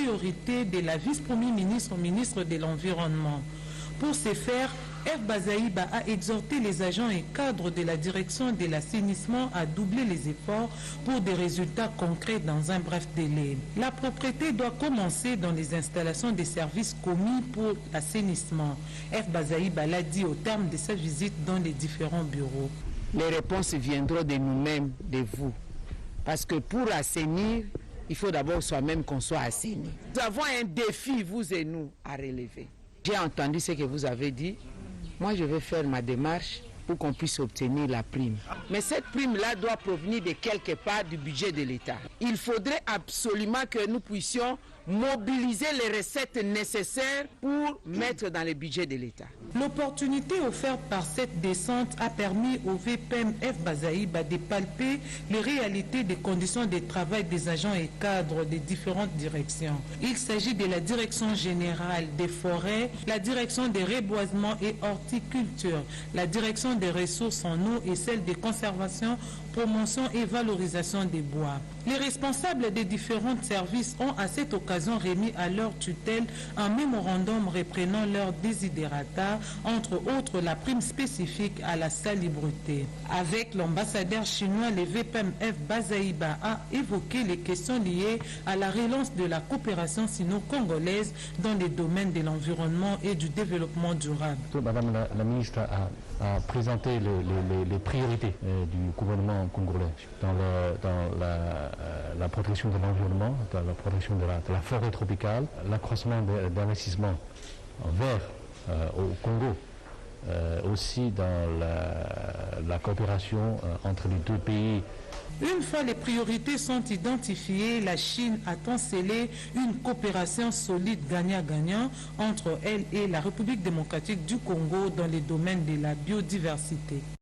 priorité de la vice-premier ministre au ministre de l'Environnement. Pour ce faire, F. Bazaïba a exhorté les agents et cadres de la direction de l'assainissement à doubler les efforts pour des résultats concrets dans un bref délai. La propreté doit commencer dans les installations des services commis pour l'assainissement. F. Bazaïba l'a dit au terme de sa visite dans les différents bureaux. Les réponses viendront de nous-mêmes, de vous. Parce que pour assainir, il faut d'abord soi-même qu'on soit assaini. Nous avons un défi, vous et nous, à relever. J'ai entendu ce que vous avez dit. Moi, je vais faire ma démarche pour qu'on puisse obtenir la prime. Mais cette prime-là doit provenir de quelque part du budget de l'État. Il faudrait absolument que nous puissions mobiliser les recettes nécessaires pour mettre dans le budget de l'État. L'opportunité offerte par cette descente a permis au VPM F. Bazaïba de palper les réalités des conditions de travail des agents et cadres des différentes directions. Il s'agit de la direction générale des forêts, la direction des reboisements et horticulture, la direction des ressources en eau et celle de conservation, promotion et valorisation des bois. Les responsables des différents services ont à cette occasion remis à leur tutelle un mémorandum reprenant leurs desiderata, entre autres la prime spécifique à la salubrité. Avec l'ambassadeur chinois, le VPM F. Bazaïba a évoqué les questions liées à la relance de la coopération sino-congolaise dans les domaines de l'environnement et du développement durable. Madame la ministre a présenté les priorités du gouvernement congolais dans la protection de l'environnement, dans la protection de la forêt tropicale, l'accroissement d'investissements vers au Congo, aussi dans la coopération entre les deux pays. Une fois les priorités sont identifiées, la Chine a scellé une coopération solide gagnant-gagnant entre elle et la République démocratique du Congo dans les domaines de la biodiversité.